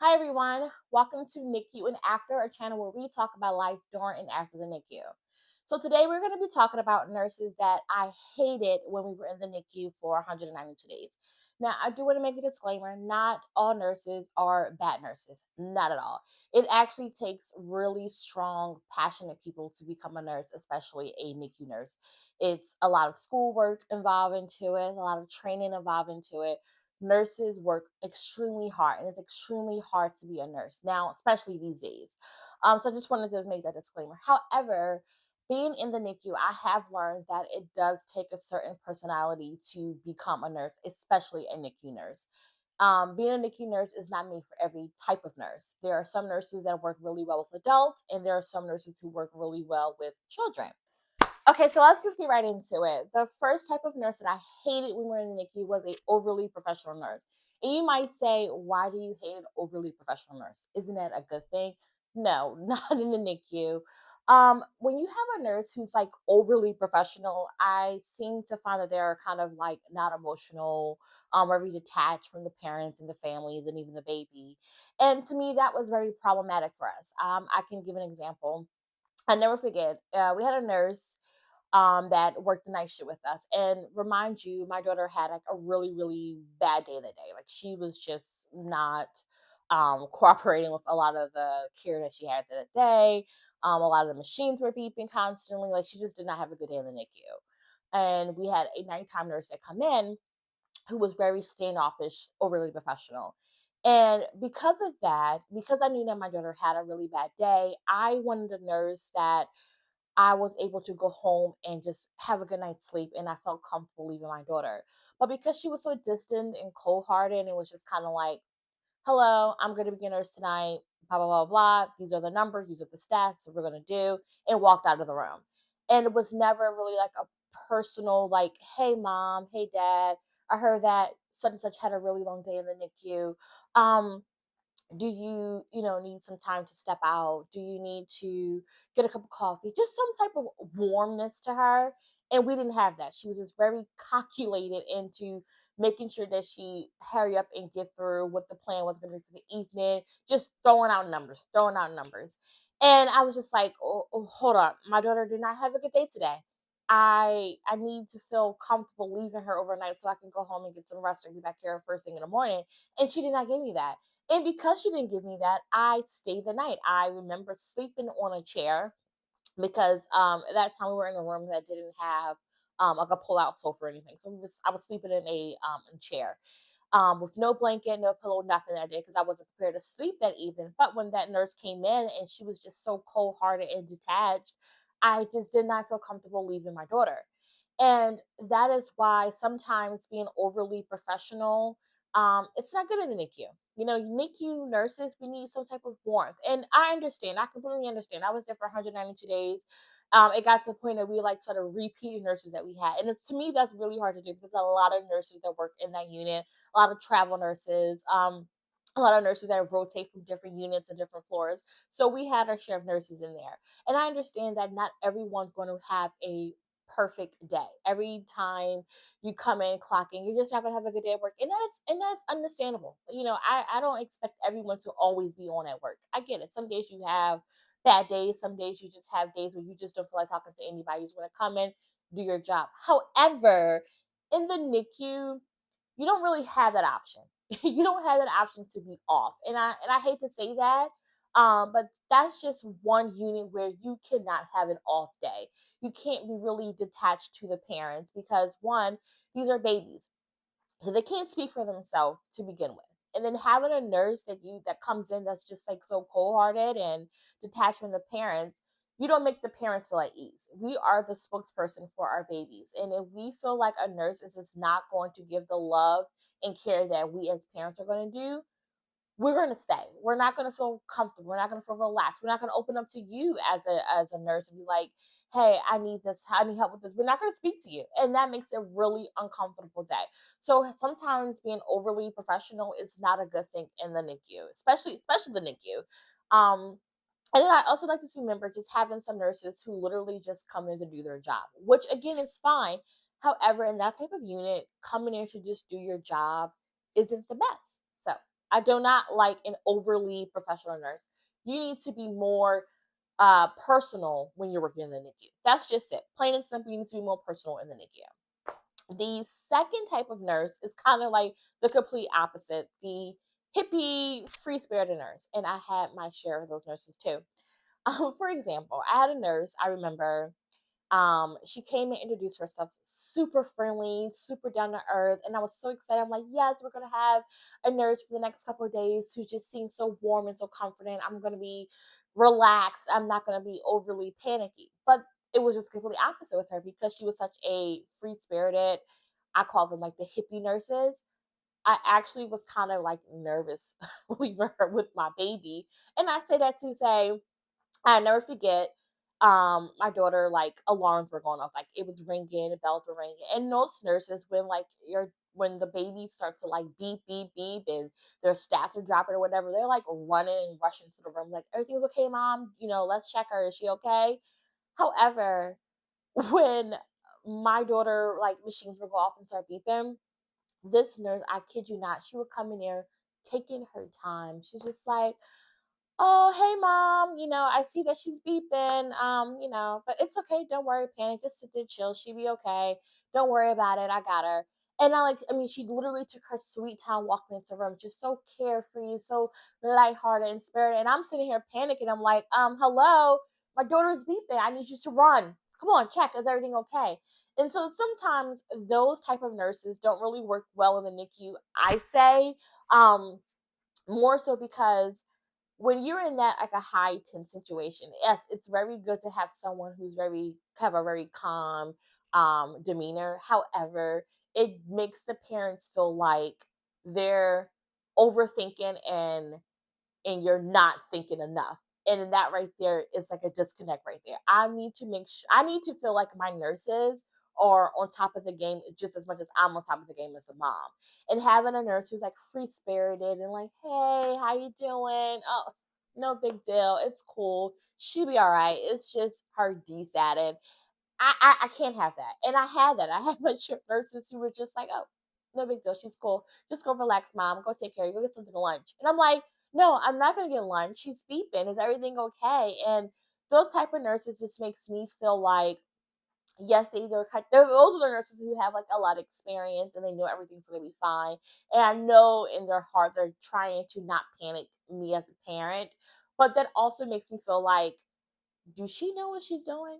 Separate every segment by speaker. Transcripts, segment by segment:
Speaker 1: Hi everyone, welcome to NICU and After, a channel where we talk about life during and after the NICU. So today we're going to be talking about nurses that I hated when we were in the NICU for 192 days. Now, I do want to make a disclaimer, not all nurses are bad nurses, not at all. It actually takes really strong, passionate people to become a nurse, especially a NICU nurse. It's a lot of schoolwork involved into it, a lot of training involved into it. Nurses work extremely hard, and it's extremely hard to be a nurse now, especially these days. So I just wanted to just make that disclaimer. However, being in the NICU, I have learned that it does take a certain personality to become a nurse, especially a NICU nurse. Being a NICU nurse is not made for every type of nurse. There are some nurses that work really well with adults, and there are some nurses who work really well with children. Okay, so let's just get right into it. The first type of nurse that I hated when we were in the NICU was a overly professional nurse. And you might say, why do you hate an overly professional nurse? Isn't that a good thing? No, not in the NICU. When you have a nurse who's like overly professional, I seem to find that they're kind of like not emotional, very detached from the parents and the families and even the baby. And to me, that was very problematic for us. I can give an example. I never forget. We had a nurse that worked the night shift with us. And remind you, my daughter had like a really, really bad day that day. Like she was just not cooperating with a lot of the care that she had that day. A lot of the machines were beeping constantly. Like she just did not have a good day in the NICU. And we had a nighttime nurse that come in who was very standoffish, overly professional. And because of that, because I knew that my daughter had a really bad day, I wanted a nurse that I was able to go home and just have a good night's sleep, and I felt comfortable leaving my daughter. But because she was so distant and cold hearted, and it was just kind of like, hello, I'm going to be a nurse tonight, blah, blah, blah, blah. These are the numbers, these are the stats that we're going to do, and walked out of the room. And it was never really like a personal, like, hey, mom, hey, dad, I heard that such and such had a really long day in the NICU. Do you need some time to step out? Do you need to get a cup of coffee? Just some type of warmness to her. And we didn't have that. She was just very calculated into making sure that she hurry up and get through what the plan was going to be for the evening, just throwing out numbers, throwing out numbers. And I was just like, oh, hold on. My daughter did not have a good day today. I need to feel comfortable leaving her overnight so I can go home and get some rest and be back here first thing in the morning. And she did not give me that. And because she didn't give me that, I stayed the night. I remember sleeping on a chair because at that time we were in a room that didn't have like a pull out sofa or anything. So I was sleeping in a chair with no blanket, no pillow, nothing that day because I wasn't prepared to sleep that evening. But when that nurse came in and she was just so cold hearted and detached, I just did not feel comfortable leaving my daughter. And that is why sometimes being overly professional, it's not good in the NICU. NICU nurses, we need some type of warmth. And I understand, I completely understand. I was there for 192 days. It got to the point that we like try to repeat nurses that we had. And to me, that's really hard to do because a lot of nurses that work in that unit, a lot of travel nurses, a lot of nurses that rotate from different units and different floors. So we had our share of nurses in there. And I understand that not everyone's going to have a perfect day. Every time you come in, clock in, you're just not gonna have a good day at work. And that's understandable. I don't expect everyone to always be on at work. I get it. Some days you have bad days, some days you just have days where you just don't feel like talking to anybody. You just want to come in, do your job. However, in the NICU, you don't really have that option. You don't have that option to be off. And I hate to say that, but that's just one unit where you cannot have an off day. You can't be really detached to the parents because one, these are babies. So they can't speak for themselves to begin with. And then having a nurse that comes in that's just like so cold hearted and detached from the parents, you don't make the parents feel at ease. We are the spokesperson for our babies. And if we feel like a nurse is just not going to give the love and care that we as parents are going to do, we're going to stay. We're not going to feel comfortable. We're not going to feel relaxed. We're not going to open up to you as a nurse and be like, hey, I need this. I need help with this. We're not going to speak to you. And that makes it a really uncomfortable day. So sometimes being overly professional is not a good thing in the NICU, especially the NICU. And then I also like to remember just having some nurses who literally just come in to do their job, which again is fine. However, in that type of unit, coming in to just do your job isn't the best. So I do not like an overly professional nurse. You need to be more personal when you're working in the NICU. That's just it. Plain and simple, you need to be more personal in the NICU. The second type of nurse is kind of like the complete opposite, the hippie, free spirited nurse. And I had my share of those nurses too. For example, I had a nurse, I remember, she came and introduced herself, super friendly, super down to earth, and I was so excited. I'm like, yes, we're gonna have a nurse for the next couple of days who just seems so warm and so confident. I'm gonna be relaxed. I'm not gonna be overly panicky. But it was just completely opposite with her because she was such a free spirited. I call them like the hippie nurses. I actually was kind of like nervous leaving her with my baby, and I say that to say I never forget. My daughter, like, alarms were going off, like it was ringing, the bells were ringing, and most nurses, when like when the babies start to like beep beep beep and their stats are dropping or whatever, they're like running and rushing to the room, like everything's okay, mom. Let's check her. Is she okay? However, when my daughter like machines would go off and start beeping, this nurse, I kid you not, she would come in there taking her time. She's just like, oh, hey, mom, I see that she's beeping, but it's okay. Don't worry, panic. Just sit there, chill. She'll be okay. Don't worry about it. I got her. And she literally took her sweet time walking into the room, just so carefree, so lighthearted and spirited. And I'm sitting here panicking. I'm like, hello, my daughter's beeping. I need you to run. Come on, check. Is everything okay? And so sometimes those type of nurses don't really work well in the NICU, I say, more so because when you're in that like a high tense situation, yes, it's very good to have someone who's have a very calm demeanor. However, it makes the parents feel like they're overthinking and you're not thinking enough. And that right there is like a disconnect right there. I need to feel like my nurses are on top of the game just as much as I'm on top of the game as the mom. And having a nurse who's like free spirited and like, hey, how you doing? Oh, no big deal. It's cool. She'll be all right. It's just her desatted. I can't have that. And I had that. I had my nurses who were just like, oh, no big deal. She's cool. Just go relax, mom. Go take care. Go get something to lunch. And I'm like, no, I'm not gonna get lunch. She's beeping. Is everything okay? And those type of nurses just makes me feel like, yes, those are the nurses who have like a lot of experience and they know everything's gonna be fine. And I know in their heart they're trying to not panic me as a parent. But that also makes me feel like, do she know what she's doing?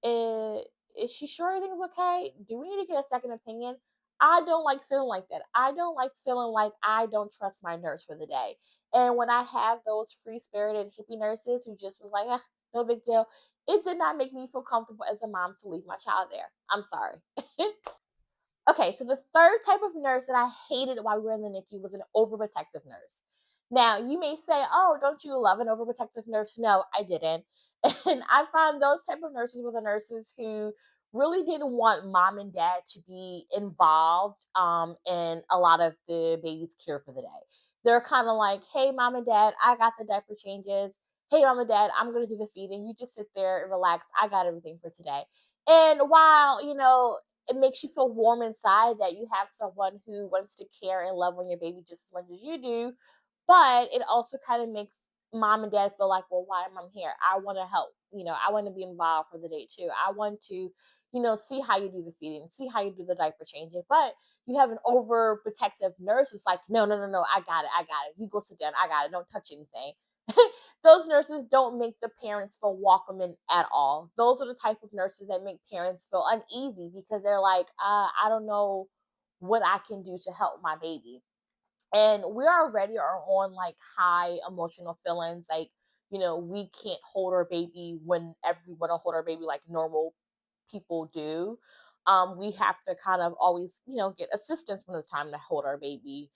Speaker 1: Is, is she sure everything's okay? Do we need to get a second opinion? I don't like feeling like that. I don't like feeling like I don't trust my nurse for the day. And when I have those free spirited hippie nurses who just was like, ah, no big deal, it did not make me feel comfortable as a mom to leave my child there. I'm sorry. Okay, so the third type of nurse that I hated while we were in the NICU was an overprotective nurse. Now, you may say, oh, don't you love an overprotective nurse? No, I didn't. And I find those type of nurses were the nurses who really didn't want mom and dad to be involved in a lot of the baby's care for the day. They're kind of like, hey, mom and dad, I got the diaper changes. Hey, mom and dad, I'm going to do the feeding. You just sit there and relax. I got everything for today. And while, it makes you feel warm inside that you have someone who wants to care and love on your baby just as much as you do. But it also kind of makes mom and dad feel like, well, why am I here? I want to help. I want to be involved for the day too. I want to, see how you do the feeding, see how you do the diaper changing. But you have an overprotective nurse. It's like, no, no, no, no. I got it. I got it. You go sit down. I got it. Don't touch anything. Those nurses don't make the parents feel welcoming at all. Those are the type of nurses that make parents feel uneasy because they're like, I don't know what I can do to help my baby. And we already are on like high emotional feelings. Like, we can't hold our baby whenever we want to hold our baby like normal people do. We have to kind of always, get assistance when it's time to hold our baby.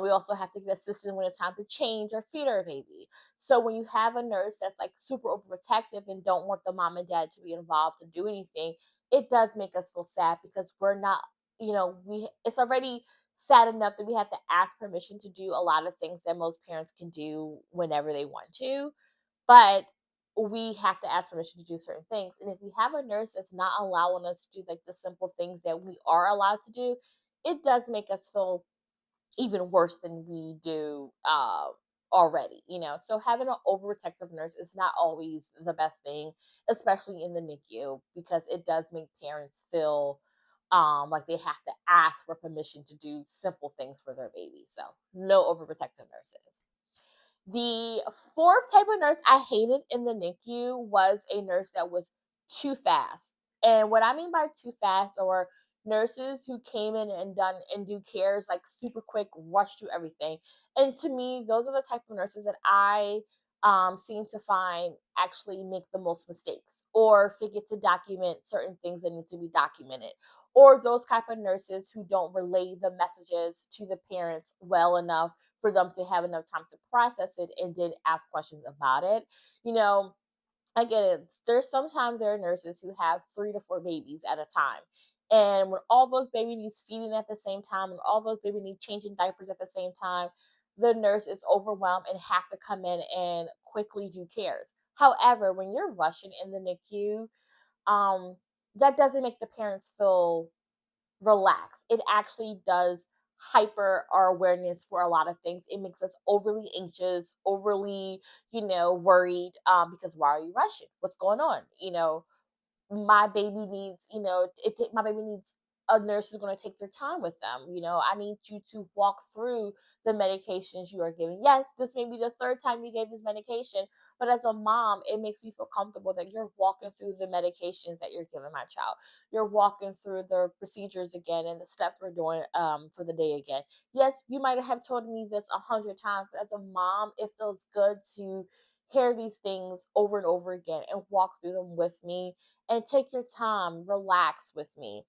Speaker 1: We also have to get assistance when it's time to change or feed our baby. So when you have a nurse that's like super overprotective and don't want the mom and dad to be involved to do anything, it does make us feel sad because we're not, it's already sad enough that we have to ask permission to do a lot of things that most parents can do whenever they want to. But we have to ask permission to do certain things. And if we have a nurse that's not allowing us to do like the simple things that we are allowed to do, it does make us feel even worse than we do already, So having an overprotective nurse is not always the best thing, especially in the NICU, because it does make parents feel like they have to ask for permission to do simple things for their baby. So no overprotective nurses. The fourth type of nurse I hated in the NICU was a nurse that was too fast. And what I mean by too fast, or nurses who came in and done and do cares like super quick, rush through everything. And to me, those are the type of nurses that I seem to find actually make the most mistakes or forget to document certain things that need to be documented, or those type of nurses who don't relay the messages to the parents well enough for them to have enough time to process it and then ask questions about it. You know, I get it. There's sometimes there are nurses who have 3 to 4 babies at a time. And when all those babies need feeding at the same time and all those babies need changing diapers at the same time, the nurse is overwhelmed and have to come in and quickly do cares. However, when you're rushing in the NICU, um, that doesn't make the parents feel relax. It actually does hyper our awareness for a lot of things. It makes us overly anxious, overly, worried, because why are you rushing? What's going on? My baby needs, my baby needs a nurse who's going to take their time with them. I need you to walk through the medications you are giving. Yes, this may be the third time you gave this medication, but as a mom, it makes me feel comfortable that you're walking through the medications that you're giving my child. You're walking through the procedures again and the steps we're doing for the day again. Yes, you might have told me this 100 times, but as a mom, it feels good to hear these things over and over again and walk through them with me and take your time, relax with me.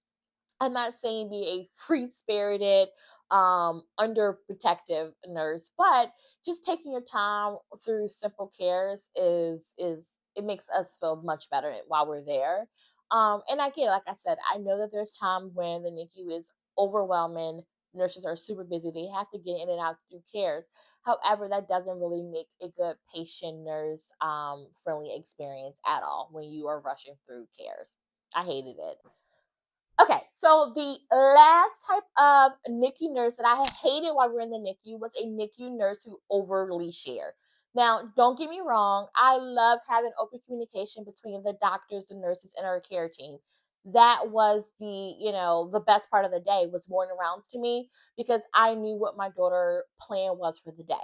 Speaker 1: I'm not saying be a free spirited, underprotective nurse, but just taking your time through simple cares is it makes us feel much better while we're there. And again, like I said, I know that there's times when the NICU is overwhelming. Nurses are super busy. They have to get in and out through cares. However, that doesn't really make a good patient nurse friendly experience at all when you are rushing through cares. I hated it. Okay, so the last type of NICU nurse that I hated while we were in the NICU was a NICU nurse who overly shared. Now, don't get me wrong, I love having open communication between the doctors, the nurses, and our care team. That was the best part of the day was morning rounds to me because I knew what my daughter plan was for the day.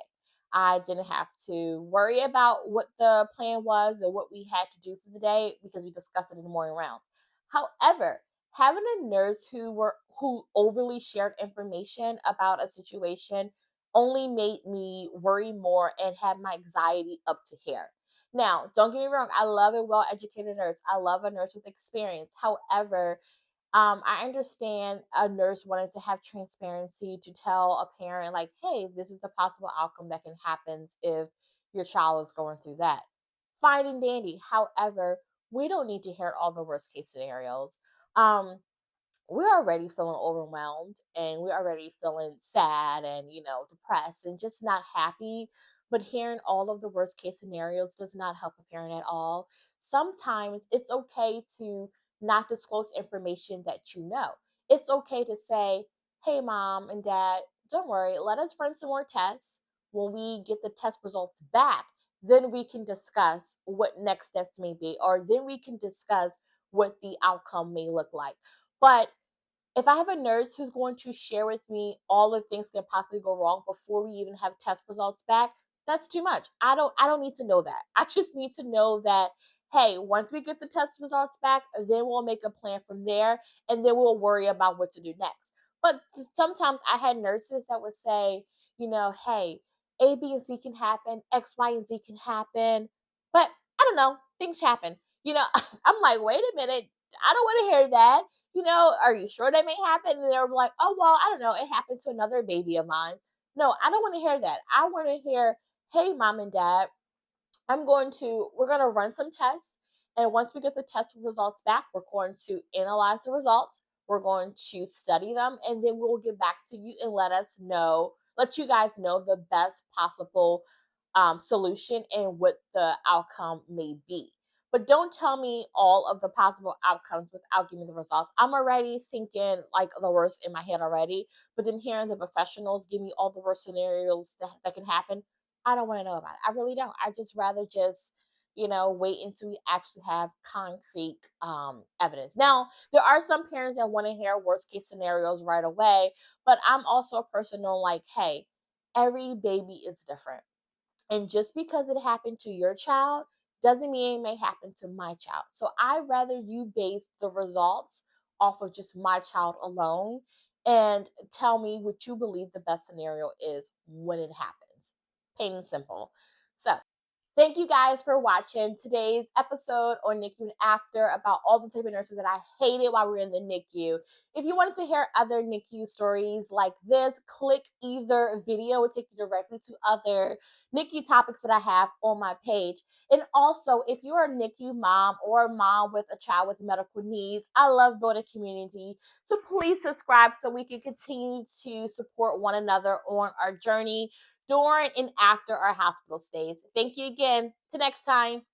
Speaker 1: I didn't have to worry about what the plan was or what we had to do for the day because we discussed it in the morning rounds. However, having a nurse who overly shared information about a situation only made me worry more and have my anxiety up to here. Now, don't get me wrong, I love a well educated nurse. I love a nurse with experience. However, I understand a nurse wanting to have transparency to tell a parent, like, hey, this is the possible outcome that can happen if your child is going through that. Fine and dandy. However, we don't need to hear all the worst case scenarios. Um, we're already feeling overwhelmed and we're already feeling sad and depressed and just not happy, but hearing all of the worst case scenarios does not help a parent at all. Sometimes it's okay to not disclose information that it's okay to say, hey, mom and dad, don't worry, let us run some more tests. When we get the test results back, then we can discuss what next steps may be, or then we can discuss what the outcome may look like. But if I have a nurse who's going to share with me all the things that possibly go wrong before we even have test results back, that's too much. I don't need to know that. I just need to know that, hey, once we get the test results back, then we'll make a plan from there and then we'll worry about what to do next. But sometimes I had nurses that would say, hey, A, B, and C can happen, X, Y, and Z can happen. But I don't know, things happen. I'm like, wait a minute, I don't want to hear that. Are you sure that may happen? And they're like, oh, well, I don't know. It happened to another baby of mine. No, I don't want to hear that. I want to hear, hey, mom and dad, we're going to run some tests. And once we get the test results back, we're going to analyze the results. We're going to study them. And then we'll get back to you and let you guys know the best possible solution and what the outcome may be. but don't tell me all of the possible outcomes without giving me the results. I'm already thinking like the worst in my head already, but then hearing the professionals give me all the worst scenarios that can happen, I don't want to know about it. I really don't. I just rather just, wait until we actually have concrete evidence. Now, there are some parents that want to hear worst case scenarios right away, but I'm also a person on like, hey, every baby is different. And just because it happened to your child doesn't mean it may happen to my child. So I'd rather you base the results off of just my child alone and tell me what you believe the best scenario is when it happens. Plain and simple. So thank you guys for watching today's episode on NICU and After about all the type of nurses that I hated while we were in the NICU. If you wanted to hear other NICU stories like this, click either video. It will take you directly to other NICU topics that I have on my page. And also, if you're a NICU mom or a mom with a child with medical needs, I love building community. So please subscribe so we can continue to support one another on our journey during and after our hospital stays. Thank you again. Till next time.